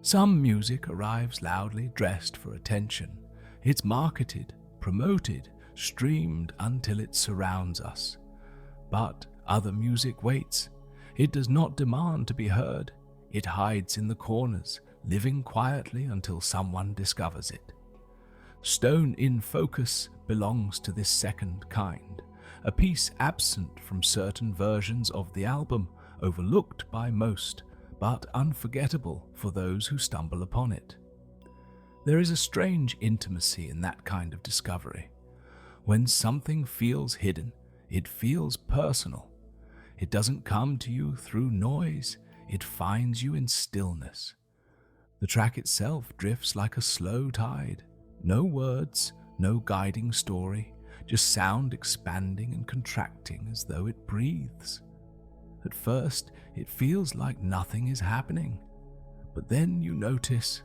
Some music arrives loudly dressed for attention. It's marketed, promoted, streamed until it surrounds us. But other music waits. It does not demand to be heard. It hides in the corners, living quietly until someone discovers it. Stone in Focus belongs to this second kind, a piece absent from certain versions of the album, overlooked by most, but unforgettable for those who stumble upon it. There is a strange intimacy in that kind of discovery. When something feels hidden, it feels personal. It doesn't come to you through noise, it finds you in stillness. The track itself drifts like a slow tide. No words, no guiding story, just sound expanding and contracting as though it breathes. At first, it feels like nothing is happening, but then you notice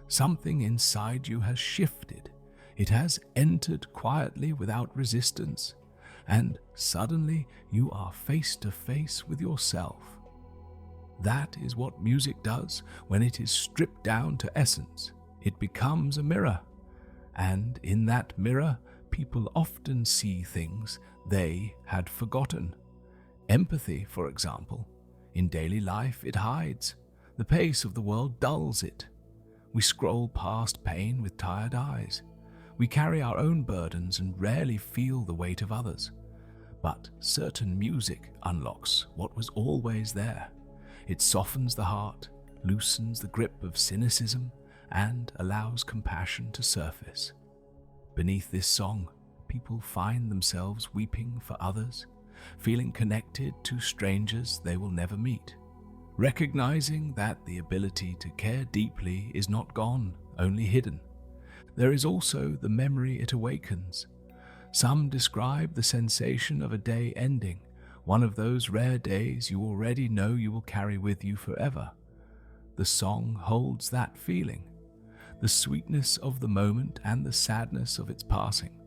something inside you has shifted. It has entered quietly without resistance, and suddenly you are face to face with yourself. That is what music does when it is stripped down to essence. It becomes a mirror. And in that mirror, people often see things they had forgotten. Empathy, for example. In daily life, it hides. The pace of the world dulls it. We scroll past pain with tired eyes. We carry our own burdens and rarely feel the weight of others. But certain music unlocks what was always there. It softens the heart, loosens the grip of cynicism, and allows compassion to surface. Beneath this song, people find themselves weeping for others, feeling connected to strangers they will never meet, recognizing that the ability to care deeply is not gone, only hidden. There is also the memory it awakens. Some describe the sensation of a day ending, one of those rare days you already know you will carry with you forever. The song holds that feeling, the sweetness of the moment and the sadness of its passing.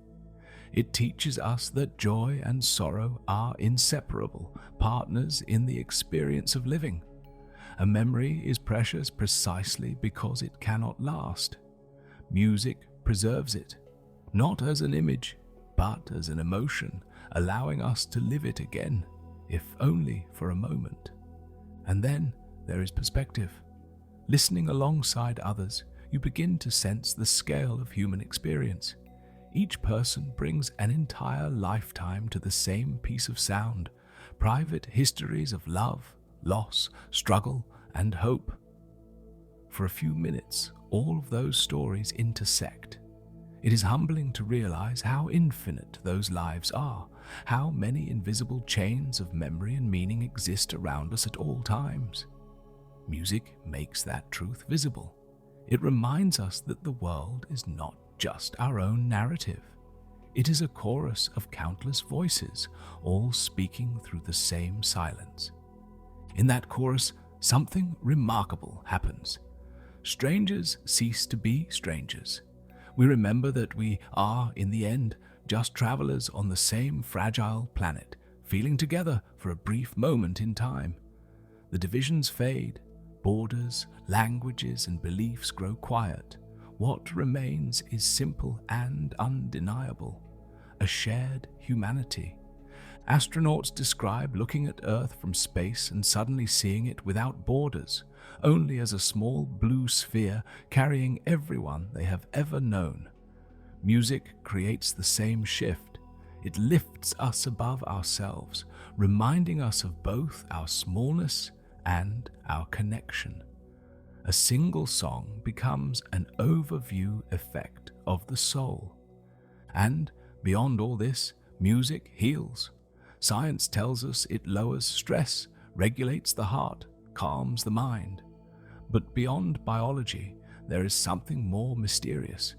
It teaches us that joy and sorrow are inseparable, partners in the experience of living. A memory is precious precisely because it cannot last. Music preserves it, not as an image, but as an emotion, allowing us to live it again, if only for a moment. And then there is perspective. Listening alongside others, you begin to sense the scale of human experience. Each person brings an entire lifetime to the same piece of sound, private histories of love, loss, struggle, and hope. For a few minutes, all of those stories intersect. It is humbling to realize how infinite those lives are, how many invisible chains of memory and meaning exist around us at all times. Music makes that truth visible. It reminds us that the world is not just our own narrative. It is a chorus of countless voices, all speaking through the same silence. In that chorus, something remarkable happens. Strangers cease to be strangers. We remember that we are, in the end, just travelers on the same fragile planet, feeling together for a brief moment in time. The divisions fade. Borders, languages, and beliefs grow quiet. What remains is simple and undeniable, a shared humanity. Astronauts describe looking at Earth from space and suddenly seeing it without borders, only as a small blue sphere carrying everyone they have ever known. Music creates the same shift. It lifts us above ourselves, reminding us of both our smallness and our connection. A single song becomes an overview effect of the soul. And beyond all this, music heals. Science tells us it lowers stress, regulates the heart, calms the mind. But beyond biology, there is something more mysterious.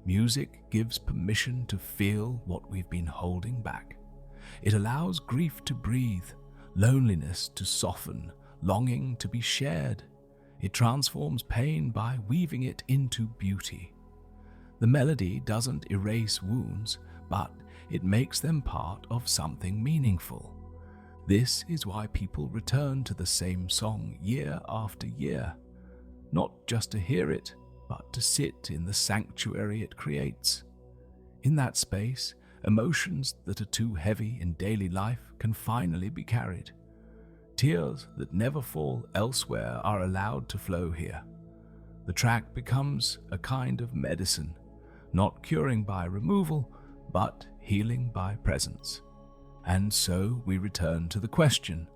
Music gives permission to feel what we've been holding back. It allows grief to breathe, loneliness to soften, longing to be shared. It transforms pain by weaving it into beauty. The melody doesn't erase wounds, but it makes them part of something meaningful. This is why people return to the same song year after year. not just to hear it, but to sit in the sanctuary it creates. In that space, emotions that are too heavy in daily life can finally be carried. Tears that never fall elsewhere are allowed to flow here. The track becomes a kind of medicine, not curing by removal, but healing by presence. And so we return to the question,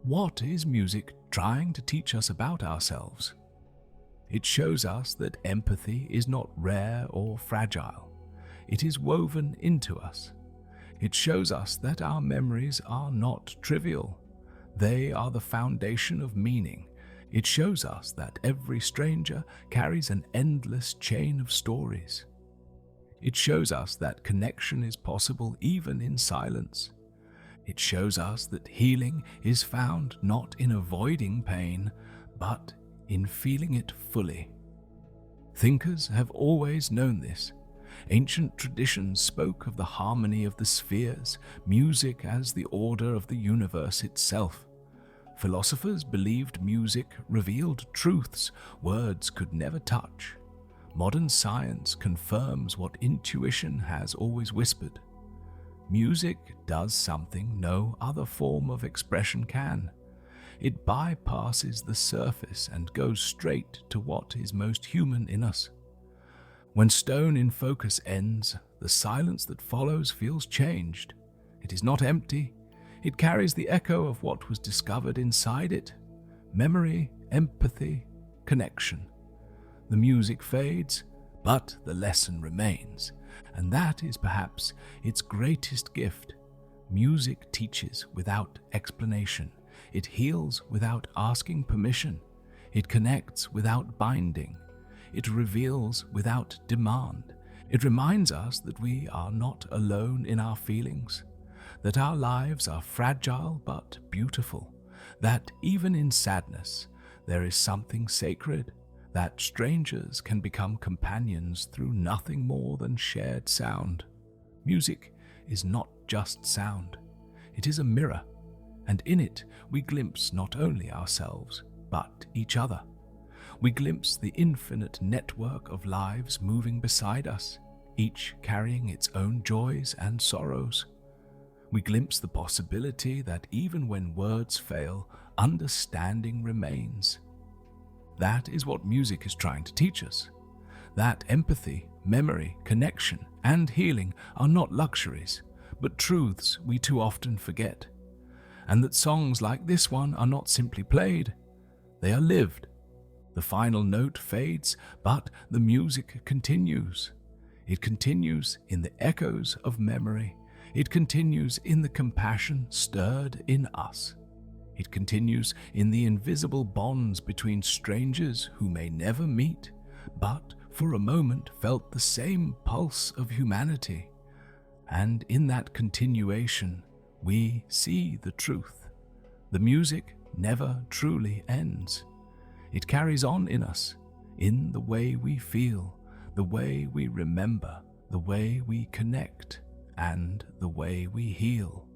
what is music trying to teach us about ourselves? It shows us that empathy is not rare or fragile. It is woven into us. It shows us that our memories are not trivial. They are the foundation of meaning. It shows us that every stranger carries an endless chain of stories. It shows us that connection is possible even in silence. It shows us that healing is found not in avoiding pain, but in feeling it fully. Thinkers have always known this. Ancient traditions spoke of the harmony of the spheres, music as the order of the universe itself. Philosophers believed music revealed truths words could never touch. Modern science confirms what intuition has always whispered. Music does something no other form of expression can. It bypasses the surface and goes straight to what is most human in us. When Stone in Focus ends, the silence that follows feels changed. It is not empty. It carries the echo of what was discovered inside it: memory, empathy, connection. The music fades, but the lesson remains, and that is perhaps its greatest gift. Music teaches without explanation. It heals without asking permission. It connects without binding. It reveals without demand. It reminds us that we are not alone in our feelings, that our lives are fragile but beautiful, that even in sadness there is something sacred, that strangers can become companions through nothing more than shared sound. Music is not just sound. It is a mirror, and in it we glimpse not only ourselves, but each other. We glimpse the infinite network of lives moving beside us, each carrying its own joys and sorrows. We glimpse the possibility that even when words fail, understanding remains. That is what music is trying to teach us. That empathy, memory, connection, and healing are not luxuries, but truths we too often forget. And that songs like this one are not simply played, they are lived. The final note fades, but the music continues. It continues in the echoes of memory. It continues in the compassion stirred in us. It continues in the invisible bonds between strangers who may never meet, but for a moment felt the same pulse of humanity. And in that continuation, we see the truth. The music never truly ends. It carries on in us, in the way we feel, the way we remember, the way we connect, and the way we heal.